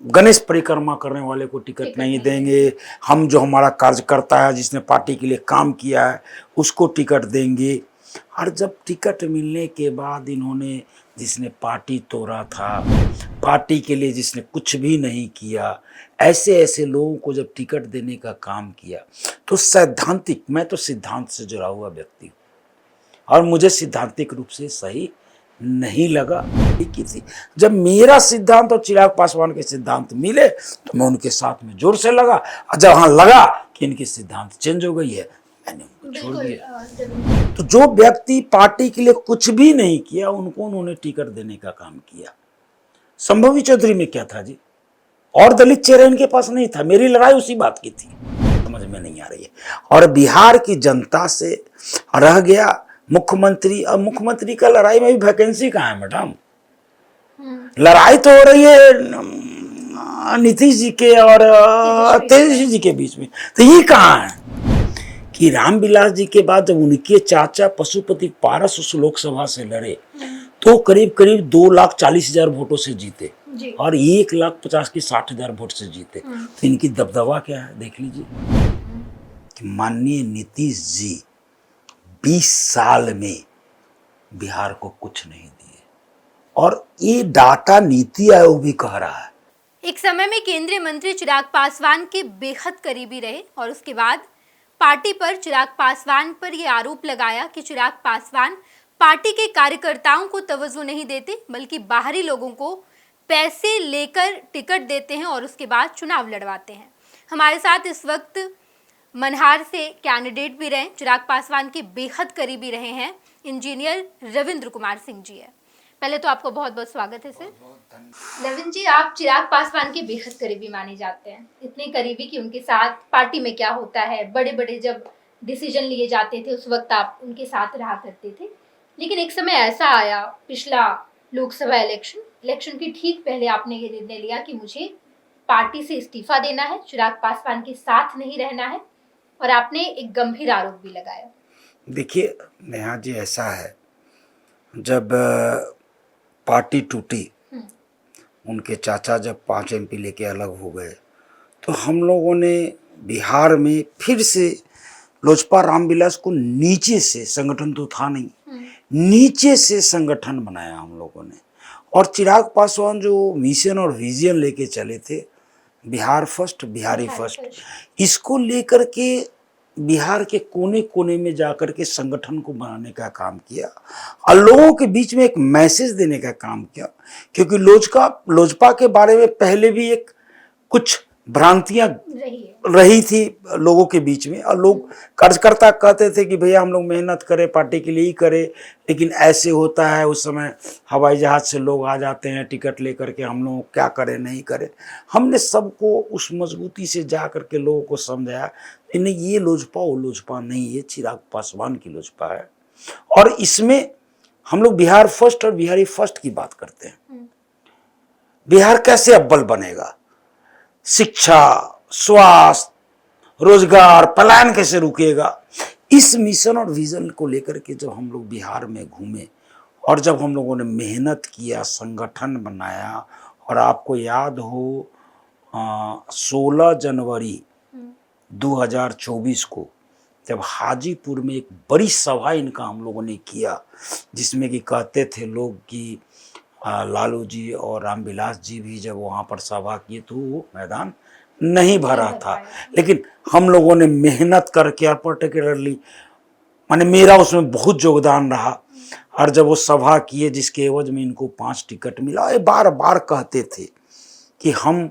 गणेश परिक्रमा करने वाले को टिकट नहीं देंगे, हम जो हमारा कार्यकर्ता है जिसने पार्टी के लिए काम किया है उसको टिकट देंगे। और जब टिकट मिलने के बाद इन्होंने जिसने पार्टी तोड़ा था, पार्टी के लिए जिसने कुछ भी नहीं किया, ऐसे ऐसे लोगों को जब टिकट देने का काम किया तो सैद्धांतिक, मैं तो सिद्धांत से जुड़ा हुआ व्यक्ति हूँ और मुझे सिद्धांतिक रूप से सही नहीं लगा की थी। जब मेरा सिद्धांत और चिराग पासवान के सिद्धांत मिले तो मैं उनके साथ में जोर से लगा, और जब हाँ लगा कि इनकी सिद्धांत चेंज हो गई है मैंने उनको छोड़ दिया। तो जो व्यक्ति पार्टी के लिए कुछ भी नहीं किया उनको उन्होंने टिकट देने का काम किया। संभवी चौधरी में क्या था जी, और दलित चेहरा इनके पास नहीं था। मेरी लड़ाई उसी बात की थी, समझ में नहीं आ रही है। और बिहार की जनता से रह गया मुख्यमंत्री। अब मुख्यमंत्री का लड़ाई में भी वैकेंसी कहाँ है मैडम? लड़ाई तो हो रही है नीतीश जी के और तेजस्वी जी के बीच में, तो ये कहाँ है कि रामविलास जी के बाद जब उनके चाचा पशुपति पारस उस लोकसभा से लड़े तो करीब करीब 2,40,000 वोटों से जीते और 1,50,000 की 60,000 वोट से जीते। तो इनकी दबदबा क्या है देख लीजिए कि माननीय नीतीश जी 20 साल में बिहार को कुछ नहीं दिए, और ये डाटा नीति आयोग भी कह रहा है। एक समय में केंद्रीय मंत्री चिराग पासवान के बेहद करीबी रहे और उसके बाद पार्टी पर चिराग पासवान पर यह आरोप लगाया कि चिराग पासवान पार्टी के कार्यकर्ताओं को तवज्जो नहीं देते बल्कि बाहरी लोगों को पैसे लेकर टिकट देते हैं और उसके बाद चुनाव लड़वाते हैं। हमारे साथ इस वक्त मनहार से कैंडिडेट भी रहे, चिराग पासवान के बेहद करीबी रहे हैं, इंजीनियर रविंद्र कुमार सिंह जी है। पहले तो आपको बहुत बहुत स्वागत है सर। रविंद्र जी, आप चिराग पासवान के बेहद करीबी माने जाते हैं, इतने करीबी कि उनके साथ पार्टी में क्या होता है, बड़े बड़े जब डिसीजन लिए जाते थे उस वक्त आप उनके साथ रहा करते थे। लेकिन एक समय ऐसा आया, पिछला लोकसभा इलेक्शन के ठीक पहले आपने ये निर्णय लिया कि मुझे पार्टी से इस्तीफा देना है, चिराग पासवान के साथ नहीं रहना है, और आपने एक गंभीर आरोप भी लगाया। देखिए नेहा जी, ऐसा है जब पार्टी टूटी, उनके चाचा जब 5 MP लेके अलग हो गए तो हम लोगों ने बिहार में फिर से लोजपा रामविलास को नीचे से, संगठन तो था नहीं, नीचे से संगठन बनाया हम लोगों ने। और चिराग पासवान जो मिशन और विजन लेके चले थे, बिहार फर्स्ट बिहारी फर्स्ट, इसको लेकर के बिहार के कोने कोने में जाकर के संगठन को बनाने का काम किया और लोगों के बीच में एक मैसेज देने का काम किया। क्योंकि लोजपा के बारे में पहले भी एक कुछ भ्रांतियां रही थी लोगों के बीच में, और लोग कार्यकर्ता कहते थे कि भैया हम लोग मेहनत करें, पार्टी के लिए ही करें, लेकिन ऐसे होता है, उस समय हवाई जहाज से लोग आ जाते हैं टिकट लेकर के, हम लोग क्या करें नहीं करें। हमने सबको उस मजबूती से जा करके लोगों को समझाया नहीं, ये लोजपा वो लोजपा नहीं, ये चिराग पासवान की लोजपा है। और इसमें हम लोग बिहार फर्स्ट और बिहारी फर्स्ट की बात करते हैं। बिहार कैसे अव्वल बनेगा, शिक्षा, स्वास्थ्य, रोजगार, पलायन कैसे रुकेगा, इस मिशन और विजन को लेकर के जब हम लोग बिहार में घूमे और जब हम लोगों ने मेहनत किया, संगठन बनाया, और आपको याद हो 16 जनवरी 2024 को जब हाजीपुर में एक बड़ी सभा इनका हम लोगों ने किया, जिसमें कि कहते थे लोग कि लालू जी और रामविलास जी भी जब वहाँ पर सभा किए तो वो मैदान नहीं भरा था, लेकिन हम लोगों ने मेहनत करके, और पर्टिकुलरली माने मेरा उसमें बहुत योगदान रहा। और जब वो सभा किए जिसके एवज में इनको 5 टिकट मिला, ये बार बार कहते थे कि हम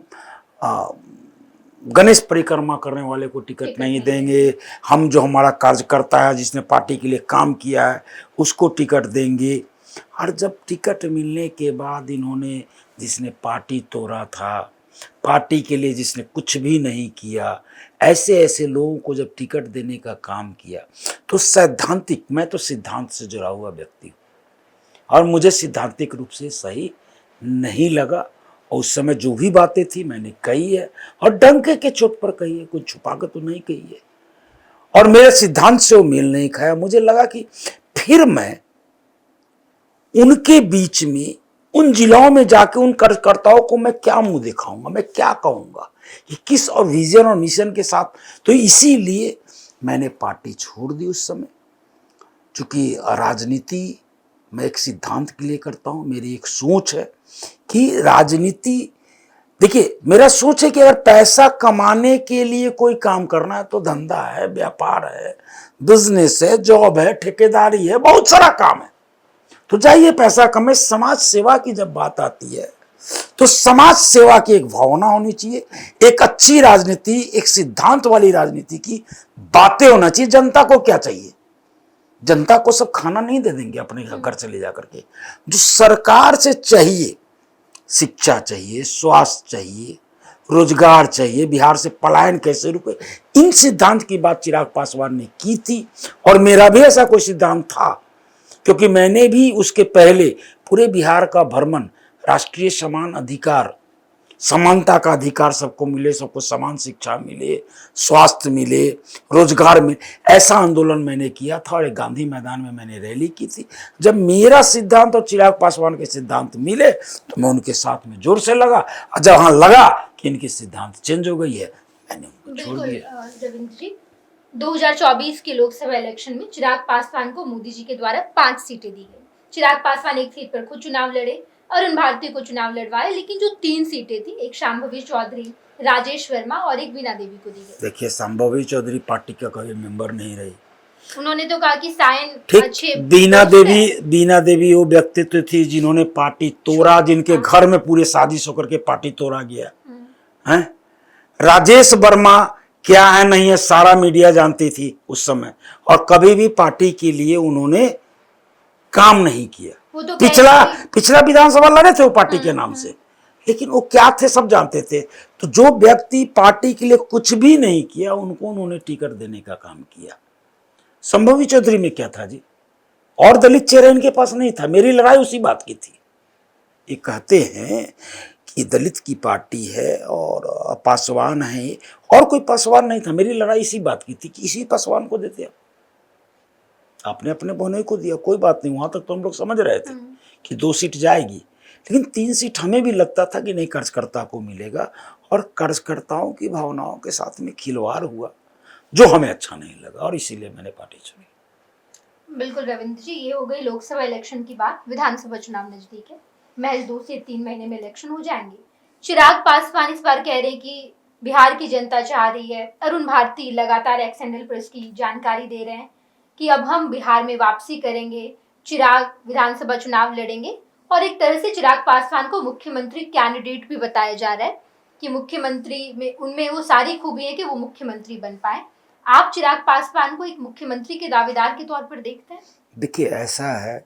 गणेश परिक्रमा करने वाले को टिकट नहीं देंगे, हम जो हमारा कार्यकर्ता है जिसने पार्टी के लिए काम किया है उसको टिकट देंगे। और जब टिकट मिलने के बाद इन्होंने जिसने पार्टी तोड़ा था, पार्टी के लिए जिसने कुछ भी नहीं किया, ऐसे ऐसे लोगों को जब टिकट देने का काम किया तो सैद्धांतिक, मैं तो सिद्धांत से जुड़ा हुआ व्यक्ति हूँ और मुझे सिद्धांतिक रूप से सही नहीं लगा। और उस समय जो भी बातें थी मैंने कही है, और डंके के चोट पर कही है, कुछ छुपा कर तो नहीं कही है, और मेरे सिद्धांत से वो मेल नहीं खाया। मुझे लगा कि फिर मैं उनके बीच में उन जिलों में जाके उन कार्यकर्ताओं को मैं क्या मुंह दिखाऊंगा, मैं क्या कहूंगा, ये किस और विजन और मिशन के साथ। तो इसीलिए मैंने पार्टी छोड़ दी उस समय। चूंकि राजनीति मैं एक सिद्धांत के लिए करता हूं, मेरी एक सोच है कि राजनीति, देखिए मेरा सोच है कि अगर पैसा कमाने के लिए कोई काम करना है तो धंधा है, व्यापार है, बिजनेस है, जॉब है, ठेकेदारी है, बहुत सारा काम है, तो जाइए पैसा कमाए। समाज सेवा की जब बात आती है तो समाज सेवा की एक भावना होनी चाहिए, एक अच्छी राजनीति, एक सिद्धांत वाली राजनीति की बातें होना चाहिए। जनता को क्या चाहिए? जनता को सब खाना नहीं दे देंगे अपने घर से ले जाकर के। जो सरकार से चाहिए, शिक्षा चाहिए, स्वास्थ्य चाहिए, रोजगार चाहिए, बिहार से पलायन कैसे रुके, इन सिद्धांत की बात चिराग पासवान ने की थी। और मेरा भी ऐसा कोई सिद्धांत था, क्योंकि मैंने भी उसके पहले पूरे बिहार का भ्रमण, राष्ट्रीय समान अधिकार, समानता का अधिकार सबको मिले, सबको समान शिक्षा मिले, स्वास्थ्य मिले, रोजगार मिले, ऐसा आंदोलन मैंने किया था और एक गांधी मैदान में मैंने रैली की थी। जब मेरा सिद्धांत और चिराग पासवान के सिद्धांत मिले तो मैं उनके साथ में जोर से लगा, और जब हाँ लगा कि इनके सिद्धांत चेंज हो गई है, मैंने उनको छोड़ दिया। रविंद्र जी, 2024 के लोकसभा इलेक्शन में चिराग पासवान को मोदी जी के द्वारा 5 सीटें दी गई। चिराग पासवान एक सीट पर खुद चुनाव लड़े, अरुण भारती को चुनाव लड़वाए, लेकिन जो 3 सीटें थी, एक शांभवी चौधरी, राजेश वर्मा और एक बीना देवी को दी गई। देखिए, शांभवी चौधरी पार्टी का कभी मेंबर नहीं रही। उन्होंने तो कहा कि सायन अच्छे। बीना देवी वो व्यक्तित्व थी जिन्होंने पार्टी तोड़ा, जिनके घर में पूरे साजिश होकर के पार्टी तोड़ा गया है। राजेश वर्मा क्या है नहीं है सारा मीडिया जानती थी उस समय, और कभी भी पार्टी के लिए उन्होंने काम नहीं किया। तो पिछला विधानसभा लड़े थे वो पार्टी के नाम से, लेकिन वो क्या थे सब जानते थे। तो जो व्यक्ति पार्टी के लिए कुछ भी नहीं किया, उनको उन्होंने टिकट देने का काम किया। शांभवी चौधरी में क्या था जी, और दलित चेहरा इनके पास नहीं था। मेरी लड़ाई उसी बात की थी। ये कहते हैं कि दलित की पार्टी है और पासवान है, और कोई पासवान नहीं था। मेरी लड़ाई इसी बात की थी कि इसी पासवान को देते आपने अपने बोने को दिया, कोई बात नहीं, वहां तक तो हम लोग समझ रहे थे कि 2 सीट जाएगी, लेकिन 3 सीट हमें भी लगता था कि नहीं कार्यकर्ता को मिलेगा, और कार्यकर्ताओं की भावनाओं के साथ में खिलवाड़ हुआ जो हमें अच्छा नहीं लगा, और इसीलिए मैंने पार्टी छोड़ी। बिल्कुल रविंद्र जी, ये हो गई लोकसभा इलेक्शन की बात। विधानसभा चुनाव नजदीक है, महज 2 से 3 महीने में इलेक्शन हो जाएंगे। चिराग पासवान इस बार कह रहे हैं कि बिहार की जनता चाह रही है। अरुण भारती लगातार एक्स हैंडल पर इसकी जानकारी दे रहे हैं कि अब हम बिहार में वापसी करेंगे, चिराग विधानसभा चुनाव लड़ेंगे, और एक तरह से चिराग पासवान को मुख्यमंत्री कैंडिडेट भी बताया जा रहा है कि मुख्यमंत्री में उनमें वो सारी खूबी है कि वो मुख्यमंत्री बन पाए। आप चिराग पासवान को एक मुख्यमंत्री के दावेदार के तौर पर देखते हैं? देखिए, ऐसा है,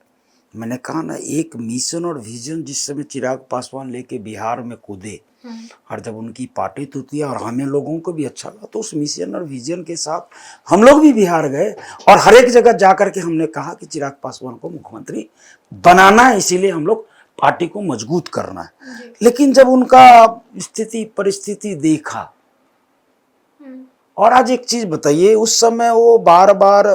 मैंने कहा ना, एक मिशन और विजन जिस समय चिराग पासवान लेके बिहार में कूदे, और जब उनकी पार्टी टूटी और हमें लोगों को भी अच्छा लगा, तो उस मिशन और विजन के साथ हम लोग भी बिहार गए, और हर एक जगह जाकर के हमने कहा कि चिराग पासवान को मुख्यमंत्री बनाना है, इसीलिए हम लोग पार्टी को मजबूत करना है। लेकिन जब उनका स्थिति परिस्थिति देखा, और आज एक चीज बताइए, उस समय वो बार बार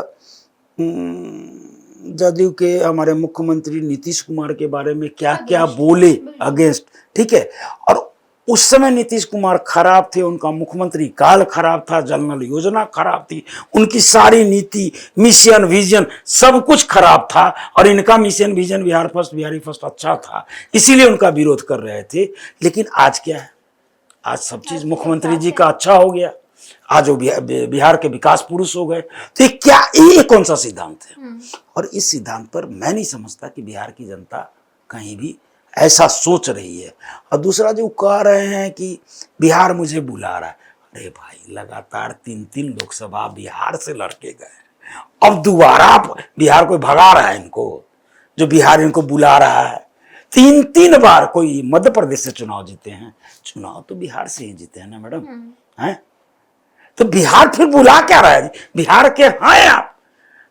जदयू के हमारे मुख्यमंत्री नीतीश कुमार के बारे में क्या क्या बोले, अगेंस्ट, ठीक है। और उस समय नीतीश कुमार खराब थे, उनका मुख्यमंत्री काल खराब था, जल नल योजना खराब थी, उनकी सारी नीति, मिशन, विजन सब कुछ खराब था, और इनका mission, vision, Bihar first, Bihari first अच्छा था, इसीलिए उनका विरोध कर रहे थे। लेकिन आज क्या है, आज सब चीज मुख्यमंत्री जी का अच्छा हो गया, आज वो बिहार के विकास पुरुष हो गए। तो ये कौन सा सिद्धांत है? और इस सिद्धांत पर मैं नहीं समझता कि बिहार की जनता कहीं भी ऐसा सोच रही है। और दूसरा जो कह रहे हैं कि बिहार मुझे बुला रहा है, अरे भाई, लगातार 3 लोकसभा बिहार से लड़के गए, अब दोबारा बिहार कोई भगा रहा है इनको? जो बिहार इनको बुला रहा है, 3 बार कोई मध्य प्रदेश से चुनाव जीते हैं, चुनाव तो बिहार से ही जीते हैं ना मैडम, हैं? तो बिहार फिर बुला क्या रहा है? बिहार के हैं आप,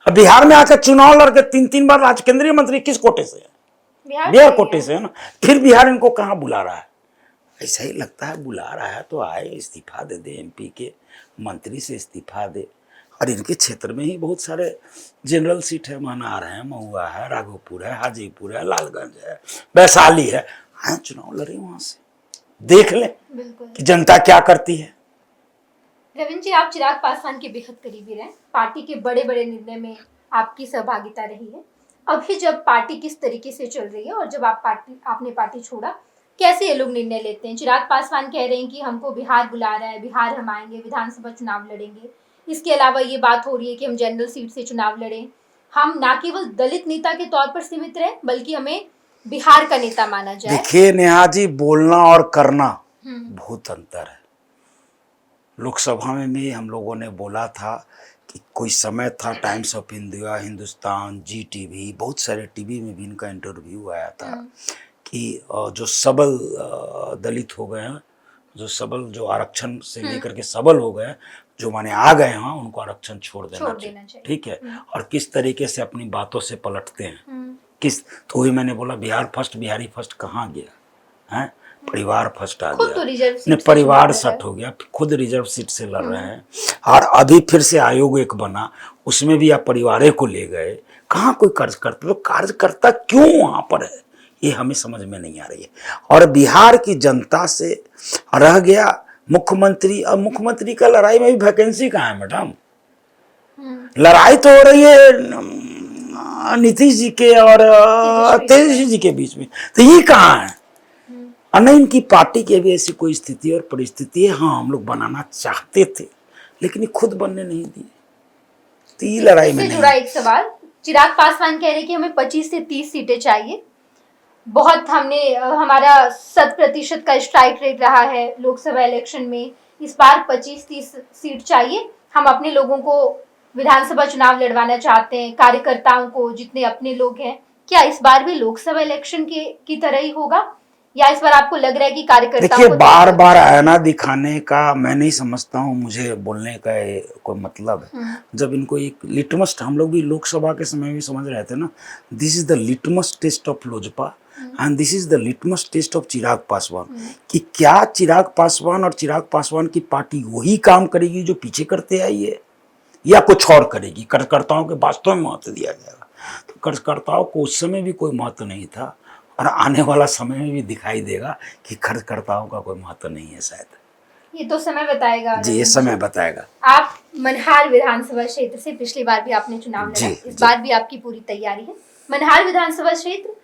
बिहार में आकर चुनाव लड़के 3 बार आज केंद्रीय मंत्री किस कोटे से है? बिहार कोटे से है ना। फिर बिहार इनको कहाँ बुला रहा है? ऐसा ही लगता है बुला रहा है तो आए, इस्तीफा दे दे, MP के मंत्री से इस्तीफा दे, और इनके क्षेत्र में ही बहुत सारे जनरल सीट है, मनार है, महुआ है, राघोपुर है, हाजीपुर है, लालगंज है, वैशाली है। हाँ, चुनाव लड़े वहां से, देख लें बिल्कुल। कि जनता क्या करती है। रविंद्र जी, आप चिराग पासवान के बेहद करीबी रहे, पार्टी के बड़े बड़े निर्णय में आपकी सहभागिता रही है। अभी जब पार्टी किस तरीके से चल रही है और जब आपने पार्टी छोड़ा, कैसे ये लोग निर्णय लेते हैं? चिराग पासवान कह रहे हैं कि हमको बिहार बुला रहा है, बिहार हम आएंगे, विधानसभा चुनाव लड़ेंगे। इसके अलावा ये बात हो रही है कि हम जनरल सीट से चुनाव लड़ें, हम ना केवल दलित नेता के तौर पर सीमित रहे बल्कि हमें बिहार का नेता माना जाए। देखिए नेहा जी, बोलना और करना बहुत अंतर है। लोकसभा में भी हम लोगों ने बोला था कि कोई समय था, Times of India, Hindustan, Zee TV, बहुत सारे टीवी में भी इनका इंटरव्यू आया था कि जो सबल दलित हो गए हैं, जो सबल, जो आरक्षण से लेकर के सबल हो गए, जो माने आ गए हैं, उनको आरक्षण छोड़ देना चाहिए। ठीक है। और किस तरीके से अपनी बातों से पलटते हैं, किस, तो वही मैंने बोला बिहार फर्स्ट, बिहारी फर्स्ट कहाँ गया है, परिवार फर्स्ट आ गया, ने परिवार सट हो गया, खुद रिजर्व सीट से लड़ रहे हैं। और अभी फिर से आयोग एक बना, उसमें भी आप परिवार को ले गए। कहाँ कोई कार्यकर्ता, तो कार्यकर्ता क्यों वहां पर है, ये हमें समझ में नहीं आ रही है। और बिहार की जनता से रह गया मुख्यमंत्री। अब मुख्यमंत्री का लड़ाई में भी वैकेंसी कहाँ है मैडम? लड़ाई तो हो रही है नीतीश जी के और तेजस्वी जी के बीच में, तो ये कहाँ है? और नहीं, इनकी पार्टी की भी ऐसी कोई स्थिति और परिस्थिति है। हाँ, हम लोग बनाना चाहते थे लेकिन ये खुद बनने नहीं दिए, तो ये लड़ाई में जुड़ा एक सवाल, चिराग पासवान कह रहे कि हमें 25 से 30 सीटें चाहिए। बहुत हमारा 100% का स्ट्राइक रेट रहा है लोकसभा इलेक्शन में। इस बार 25-30 सीट चाहिए। हम अपने लोगों को विधानसभा चुनाव लड़वाना चाहते हैं, कार्यकर्ताओं को, जितने अपने लोग हैं। क्या इस बार भी लोकसभा इलेक्शन की तरह ही होगा, या इस बार आपको लग रहा है कि कार्यकर्ताओं देखिए, बार बार आईना दिखाने का मैं नहीं समझता हूँ, मुझे बोलने का कोई मतलब है। जब इनको एक लिटमस, हम लोग भी लोकसभा के समय भी समझ रहे थे ना, this is the litmus test of Lojpa and this is the litmus test of Chirag Paswan, कि क्या चिराग पासवान और चिराग पासवान की पार्टी वही काम करेगी जो पीछे करते आई है, या कुछ और करेगी। कार्यकर्ताओं के वास्तव में महत्व दिया जाएगा। तो कार्यकर्ताओं को उस समय भी कोई महत्व नहीं था और आने वाला समय में भी दिखाई देगा कि कार्यकर्ताओं का कोई महत्व नहीं है शायद। ये तो समय बताएगा जी, ये समय बताएगा। आप मनहार विधानसभा क्षेत्र से पिछली बार भी आपने चुनाव लड़ा, इस बार भी आपकी पूरी तैयारी है। मनहार विधानसभा क्षेत्र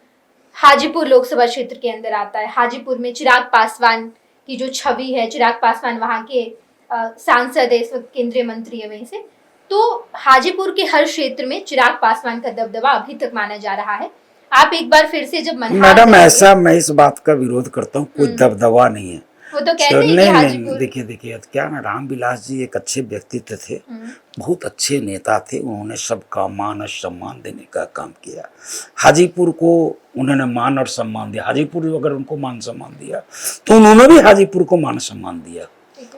हाजीपुर लोकसभा क्षेत्र के अंदर आता है। हाजीपुर में चिराग पासवान की जो छवि है, चिराग पासवान वहाँ के सांसद है, इस वक्त केंद्रीय मंत्री है वहीं से, तो हाजीपुर के हर क्षेत्र में चिराग पासवान का दबदबा अभी तक माना जा रहा है। आप एक बार फिर से जब मैडम, ऐसा मैं इस बात का विरोध करता हूँ, कोई दबदबा नहीं है। वो तो कहते हैं कि हाजीपुर, देखिए क्या ना, रामविलास जी एक अच्छे व्यक्तित्व थे, बहुत अच्छे नेता थे। उन्होंने सबका मान और सम्मान देने का काम किया। हाजीपुर को उन्होंने मान और सम्मान दिया। हाजीपुर अगर उनको मान सम्मान दिया तो उन्होंने भी हाजीपुर को मान सम्मान दिया,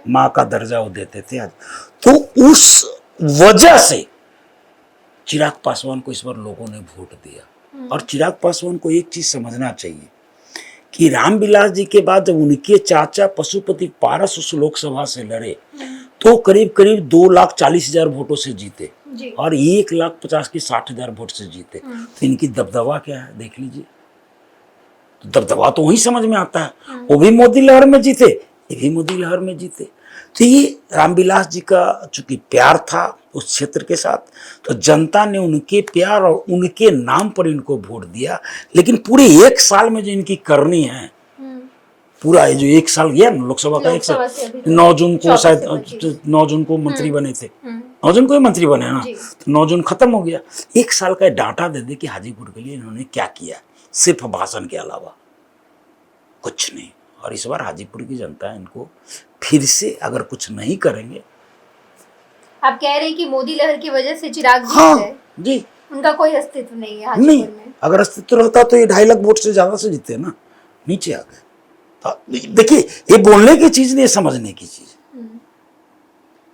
माँ का दर्जा वो देते थे। तो उस वजह से चिराग पासवान को इस बार लोगों ने वोट दिया। और चिराग पासवान को एक चीज समझना चाहिए कि रामविलास जी के बाद जब उनके चाचा पशुपति पारस उस लोकसभा से लड़े तो करीब करीब 2,40,000 वोटों से जीते और 1,50,000 की 60,000 वोट से जीते। तो इनकी दबदबा क्या है देख लीजिए। तो दबदबा तो वही समझ में आता है। वो भी मोदी लहर में जीते, ये भी मोदी लहर में जीते। तो ये रामविलास जी का चूंकि प्यार था उस क्षेत्र के साथ, तो जनता ने उनके प्यार और उनके नाम पर इनको वोट दिया। लेकिन पूरे एक साल में जो इनकी करनी है, पूरा जो एक साल गया ना लोकसभा का, 1 साल, 9 जून को शायद 9 जून को मंत्री बने थे, 9 जून को ही मंत्री बने ना, तो 9 जून खत्म हो गया। 1 साल का डाटा दे दे कि हाजीपुर के लिए इन्होंने क्या किया, सिर्फ भाषण के अलावा कुछ नहीं। और इस बार हाजीपुर की जनता इनको फिर से अगर कुछ नहीं करेंगे। आप कह रहे हैं कि मोदी लहर की वजह से चिराग जीत गए? जी, उनका कोई अस्तित्व नहीं है हाजीपुर में। अगर अस्तित्व रहता तो ये 2.5 लाख वोट से ज्यादा से जीते ना, नीचे आ गए। देखिए, ये बोलने की चीज नहीं, समझने की चीज।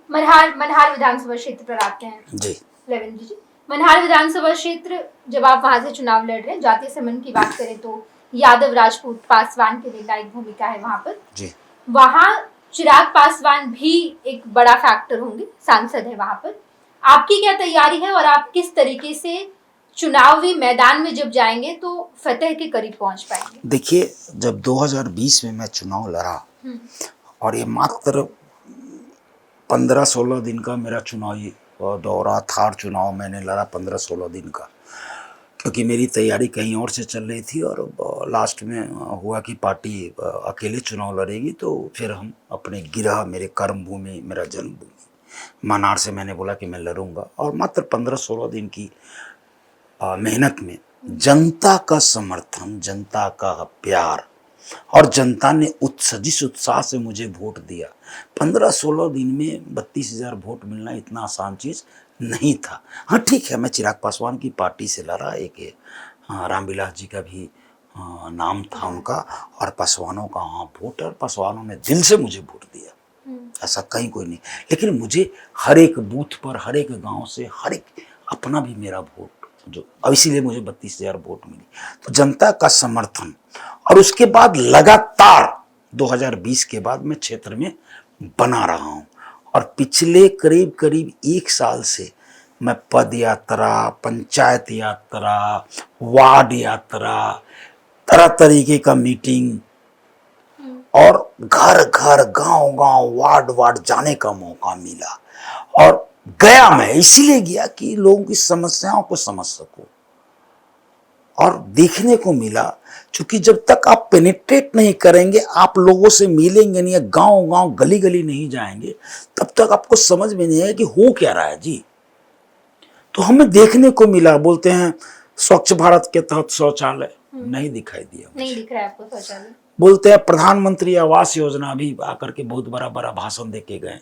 मनहार विधानसभा क्षेत्र पर आते हैं जी रविंद्र जी। मनहार विधानसभा क्षेत्र, जब आप वहां से चुनाव लड़ रहे हैं, जातीय समन की बात करें तो यादव राजपूत पासवान की निर्णायक भूमिका है वहां पर जी। वहां चिराग पासवान भी एक बड़ा फैक्टर होंगे, सांसद है वहां पर। आपकी क्या तैयारी है और आप किस तरीके से चुनावी मैदान में जब जाएंगे तो फतेह के करीब पहुंच पाएंगे? देखिए, जब 2020 में मैं चुनाव लड़ा और ये मात्र 15-16 दिन का मेरा चुनावी दौरा था, चुनाव मैंने लड़ा 15-16 दिन का, क्योंकि मेरी तैयारी कहीं और से चल रही थी और लास्ट में हुआ कि पार्टी अकेले चुनाव लड़ेगी, तो फिर हम अपने गिरह, मेरे कर्म भूमि, मेरा जन्मभूमि मनार से मैंने बोला कि मैं लड़ूंगा। और मात्र 15-16 दिन की मेहनत में जनता का समर्थन, जनता का प्यार और जनता ने जिस उत्साह से मुझे वोट दिया, 15-16 दिन में 32,000 वोट मिलना इतना आसान चीज़ नहीं था। हाँ ठीक है, मैं चिराग पासवान की पार्टी से लड़ा, एक रामविलास जी का भी नाम था उनका, और पासवानों का हाँ वोट, और पासवानों ने दिल से मुझे वोट दिया, ऐसा कहीं कोई नहीं। लेकिन मुझे हर एक बूथ पर, हर एक गांव से, हर एक अपना भी मेरा वोट जो, अब इसीलिए मुझे 32,000 वोट मिली। तो जनता का समर्थन, और उसके बाद लगातार 2020 के बाद मैं क्षेत्र में बना रहा हूँ, और पिछले करीब करीब 1 साल से मैं पद यात्रा, पंचायत यात्रा, वार्ड यात्रा, तरह तरीके का मीटिंग और घर घर, गांव गांव, वार्ड वार्ड जाने का मौका मिला। और गया मैं इसीलिए गया कि लोगों की समस्याओं को समझ सकूं, और देखने को मिला, क्योंकि जब तक आप पेनिट्रेट नहीं करेंगे, आप लोगों से मिलेंगे नहीं, गांव गांव, गली गली नहीं जाएंगे, तब तक आपको समझ में नहीं आएगा कि हो क्या रहा है जी। तो हमें देखने को मिला, बोलते हैं स्वच्छ भारत के तहत शौचालय नहीं दिखाई दिया, नहीं दिख रहा है आपको शौचालय। बोलते हैं प्रधानमंत्री आवास योजना भी आकर के बहुत बड़ा बड़ा भाषण दे के गए,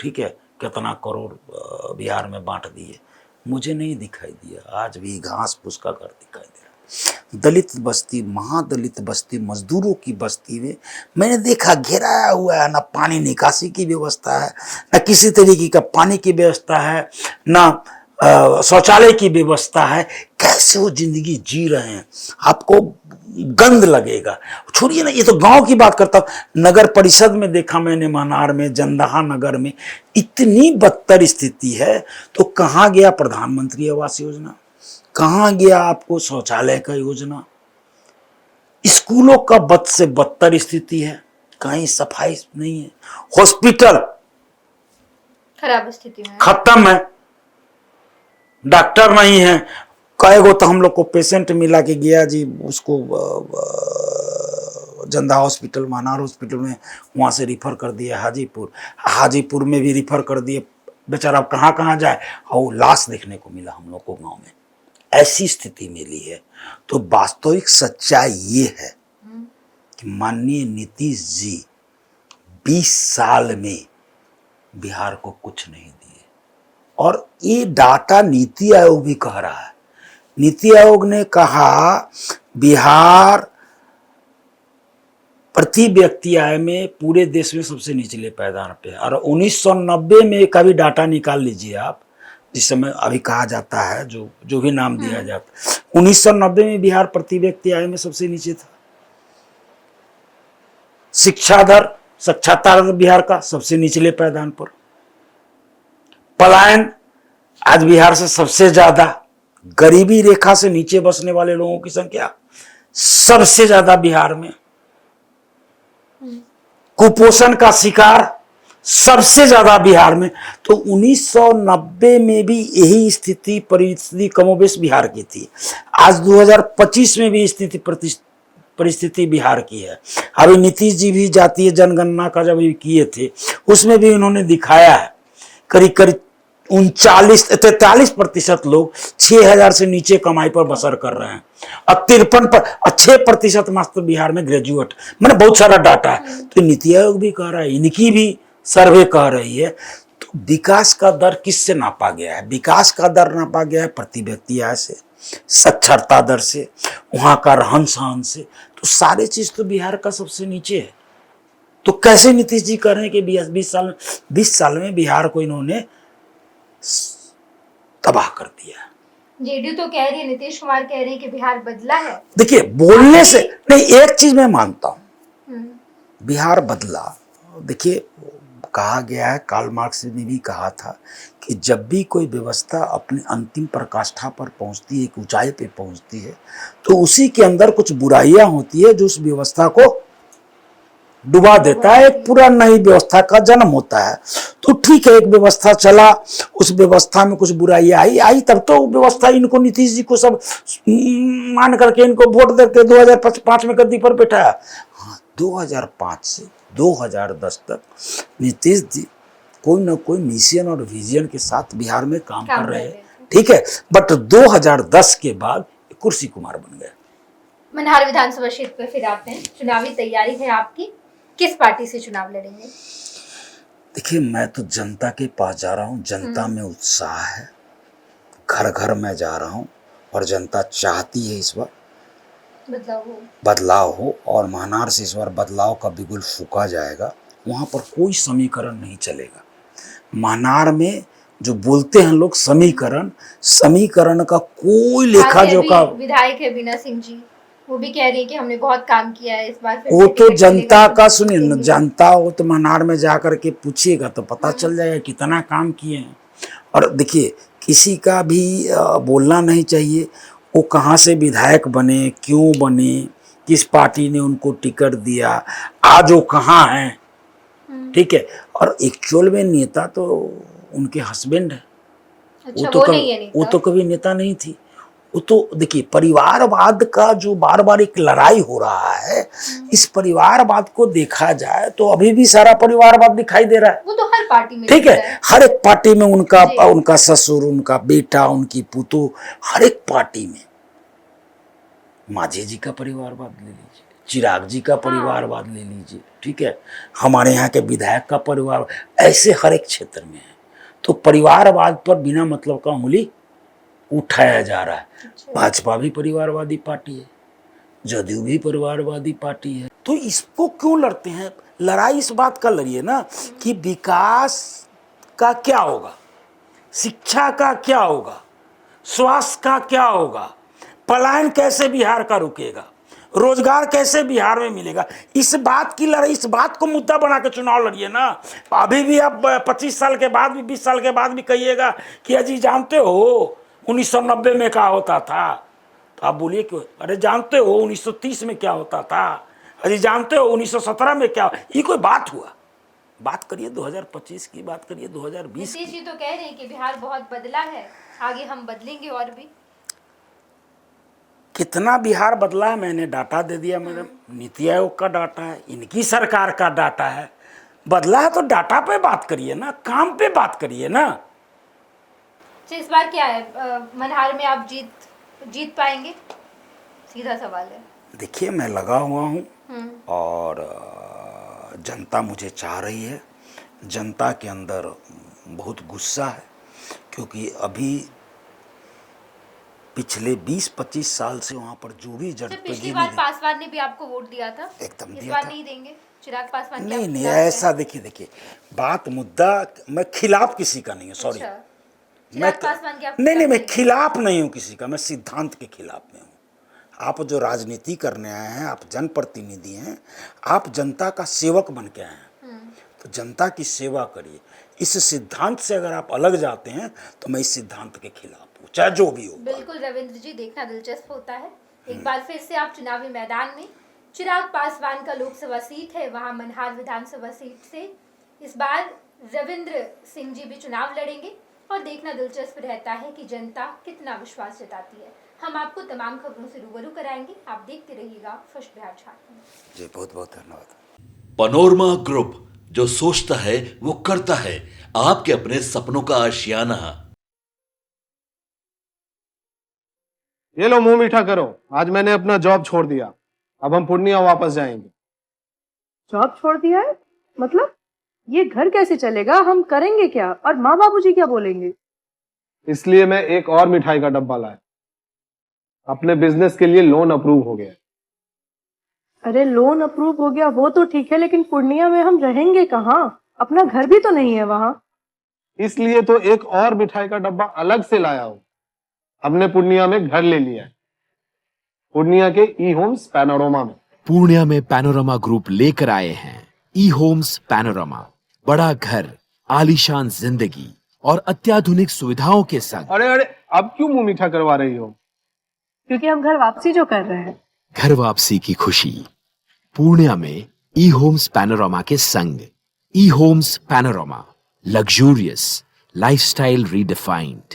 ठीक है, कितना करोड़ बिहार में बांट दिए, मुझे नहीं दिखाई दिया। आज भी घास फूस का घर दिखाई दे रहा। दलित बस्ती, महादलित बस्ती, मजदूरों की बस्ती में मैंने देखा घेराया हुआ है, ना पानी निकासी की व्यवस्था है, ना किसी तरीके का पानी की व्यवस्था है, ना शौचालय की व्यवस्था है। कैसे वो जिंदगी जी रहे हैं, आपको गंद लगेगा। छोड़िए ना, ये तो गांव की बात करता हूं, नगर परिषद में देखा मैंने, मनार में, जंदाहा नगर में इतनी बदतर स्थिति है। तो कहाँ गया प्रधानमंत्री आवास योजना, कहाँ गया आपको शौचालय का योजना, स्कूलों का बद से बदतर स्थिति है, कहीं सफाई नहीं है, हॉस्पिटल खराब स्थिति में, खत्म है, डॉक्टर नहीं है। कई तो हम लोग को पेशेंट मिला के गया जी, उसको जंदा हॉस्पिटल, मानार हॉस्पिटल में, वहाँ से रिफ़र कर दिया हाजीपुर में भी रिफ़र कर दिए, बेचारा अब कहाँ कहाँ जाए, और लाश देखने को मिला हम लोग को गांव में, ऐसी स्थिति मिली है। तो वास्तविक सच्चाई ये है कि माननीय नीतीश जी 20 साल में बिहार को कुछ नहीं दिए, और ये डाटा नीति आयोग भी कह रहा है। नीति आयोग ने कहा बिहार प्रति व्यक्ति आय में पूरे देश में सबसे निचले पायदान पे है। और 1990 में का भी डाटा निकाल लीजिए आप, जिस समय अभी कहा जाता है, जो भी नाम दिया जाता, 1990 में बिहार प्रति व्यक्ति आय में सबसे नीचे था। शिक्षा दर, साक्षरता दर बिहार का सबसे निचले पायदान पर। पलायन आज बिहार से सबसे ज्यादा, गरीबी रेखा से नीचे बसने वाले लोगों की संख्या सबसे ज्यादा बिहार में, कुपोषण का शिकार सबसे ज्यादा बिहार में। तो 1990 में भी यही स्थिति परिस्थिति कमोबेश बिहार की थी। आज 2025 में भी स्थिति परिस्थिति बिहार की है। अभी नीतीश जी भी जातीय जनगणना का जब किए थे, उसमें भी उन्होंने दिखाया है करीब करीब 43% लोग 6,000 से नीचे कमाई पर बसर कर रहे हैं, और 6% मात्र बिहार में ग्रेजुएट, मैंने बहुत सारा डाटा है। तो नीति आयोग भी कह रहा है, इनकी भी सर्वे कह रही है। तो विकास का दर किससे नापा गया है? विकास का दर नापा गया है प्रति व्यक्ति आय से, साक्षरता दर से, वहां का रहन सहन से। तो सारे चीज तो बिहार का सबसे नीचे है। तो कैसे नीतीश जी कह रहे हैं कि 20 साल में बिहार को इन्होंने तबाह कर दिया? जेडीयू तो कह रही है, नीतीश कुमार कह रहे हैं कि बिहार बदला है। देखिए, बोलने से नहीं, एक चीज मैं मानता हूं, बिहार बदला। देखिए, कहा गया है, कार्ल मार्क्स ने भी कहा था कि जब भी कोई व्यवस्था अपनी अंतिम पराकाष्ठा पर पहुंचती है, एक ऊंचाई पे पहुंचती है, तो उसी के अंदर कुछ बुराइयां होती है जो उस व्यवस्था को डुबा देता है, एक पूरा नई व्यवस्था का जन्म होता है। तो ठीक है, एक व्यवस्था चला, उस व्यवस्था में कुछ बुराई आई तब तो व्यवस्था इनको नीतीश जी को सब मान करके इनको वोट देके 2005 में गद्दी पर बैठाया। हाँ, 2005 से 2010 तक नीतीश जी कोई ना कोई मिशन और विजन के साथ बिहार में काम कर रहे हैं, ठीक है। बट 2010 के बाद कुर्सी कुमार बन गए। मनहार विधानसभा क्षेत्र पर फिर आते हैं, चुनावी तैयारी है आपकी, किस पार्टी से चुनाव लड़ेंगे? देखिए, मैं तो जनता के पास जा रहा हूँ, जनता में उत्साह है, घर घर में जा रहा हूँ और जनता चाहती है इस बार बदलाव हो और महनार से इस बार बदलाव का बिगुल फूंका जाएगा। वहाँ पर कोई समीकरण नहीं चलेगा। महनार में जो बोलते हैं लोग समीकरण का कोई लेखा जोखा। विधायक है बीना सिंह जी, वो भी कह रही है कि हमने बहुत काम किया है, इस बार वो तो जनता का सुनिए न, जनता वो तो महनार में जा कर के पूछिएगा तो पता चल जाएगा कितना काम किए हैं। और देखिए, किसी का भी बोलना नहीं चाहिए वो कहाँ से विधायक बने, क्यों बने, किस पार्टी ने उनको टिकट दिया, आज वो कहाँ हैं, ठीक है। और एक्चुअल में नेता तो उनके हस्बैंड है। अच्छा, वो तो कभी नेता नहीं थी। वो तो देखिए, परिवारवाद का जो बार बार एक लड़ाई हो रहा है, इस परिवारवाद को देखा जाए तो अभी भी सारा परिवारवाद दिखाई दे रहा है। वो तो हर पार्टी में, ठीक है, हर एक पार्टी में उनका ससुर, उनका बेटा, उनकी पुतोह, हर एक पार्टी में। माझी जी का परिवारवाद ले लीजिए, चिराग जी का परिवारवाद ले लीजिए, ठीक है, हमारे यहाँ के विधायक का परिवार, ऐसे हर एक क्षेत्र में है। तो परिवारवाद पर बिना मतलब का उंगली उठाया जा रहा है। भाजपा भी परिवारवादी पार्टी है, जदयू भी परिवारवादी पार्टी है। तो इसको क्यों लड़ते हैं? लड़ाई इस बात का लड़िए ना कि विकास का क्या होगा, शिक्षा का क्या होगा, स्वास्थ्य का क्या होगा, पलायन कैसे बिहार का रुकेगा, रोजगार कैसे बिहार में मिलेगा, इस बात की लड़ाई, इस बात को मुद्दा बना के चुनाव लड़िए ना। अभी भी आप 25 साल के बाद भी, 20 साल के बाद भी कहिएगा कि अजी जानते हो 1990 में क्या होता था, तो आप बोलिए क्यों, अरे जानते हो 1930 में क्या होता था, अरे जानते हो 1917 में क्या, ये कोई बात हुआ? बात करिए 2025 की, बात करिए 2020 की। नीतीश जी तो कह रहे हैं कि बिहार बहुत बदला है, आगे हम बदलेंगे और भी। कितना बिहार बदला है मैंने डाटा दे दिया मैडम, नीति आयोग का डाटा है, इनकी सरकार का डाटा है। बदला है तो डाटा पे बात करिए ना, काम पे बात करिए ना। इस बार क्या है, मनहार में आप जीत पाएंगे? सीधा सवाल है। देखिए, मैं लगा हुआ हूँ और जनता मुझे चाह रही है। जनता के अंदर बहुत गुस्सा है, क्योंकि अभी पिछले 20-25 साल से वहाँ पर जो भी पिछली बार पासवान ने भी आपको वोट दिया था, एकदम इस दिया बार था। नहीं देंगे चिराग पासवान? नहीं ऐसा देखिए बात मुद्दा, मैं खिलाफ किसी का नहीं हूँ, सॉरी, मैं खिलाफ नहीं हूँ किसी का, मैं सिद्धांत के खिलाफ में हूँ। आप जो राजनीति करने आए हैं, आप जनप्रतिनिधि हैं, आप जनता का सेवक बन के आए हैं, तो जनता की सेवा करिए। इस सिद्धांत से अगर आप अलग जाते हैं तो मैं इस सिद्धांत के खिलाफ हूँ, चाहे जो भी हो। बिल्कुल रविंद्र जी, देखना दिलचस्प होता है। एक बार फिर से आप चुनावी मैदान में, चिराग पासवान का लोकसभा सीट है, वहां मनहार विधानसभा सीट से इस बार रविंद्र सिंह जी भी चुनाव लड़ेंगे और देखना दिलचस्प रहता है कि जनता कितना विश्वास जताती है। हम आपको तमाम खबरों से रूबरू कराएंगे, आप देखते रहिएगा फर्स्ट बिहार झारखंड। जी, बहुत बहुत धन्यवाद। पनोरमा ग्रुप, जो सोचता है वो करता है, आपके अपने सपनों का आशियाना। ये लो, मुंह मीठा करो, आज मैंने अपना जॉब छोड़ दिया, अब हम पूर्णिया वापस जाएंगे। जॉब छोड़ दिया है? मतलब ये घर कैसे चलेगा, हम करेंगे क्या, और माँ बाबूजी क्या बोलेंगे? इसलिए मैं एक और मिठाई का डब्बा लाया, अपने बिजनेस के लिए लोन अप्रूव हो गया। अरे लोन अप्रूव हो गया वो तो ठीक है, लेकिन पूर्णिया में हम रहेंगे कहाँ? अपना घर भी तो नहीं है वहाँ। इसलिए तो एक और मिठाई का डब्बा अलग से लाया हूँ, हमने पूर्णिया में घर ले लिया है, पूर्णिया के ई होम्स पैनोरमा में। पूर्णिया में पैनोरमा ग्रुप लेकर आए हैं ई होम्स पैनोरमा, बड़ा घर, आलीशान जिंदगी और अत्याधुनिक सुविधाओं के संग अरे अरे, अब क्यों मुंह मीठा करवा रही हो? क्योंकि हम घर वापसी जो कर रहे हैं। घर वापसी की खुशी पूर्णिया में ई होम्स पैनोरामा के संग। E Homes Panorama, luxurious lifestyle redefined.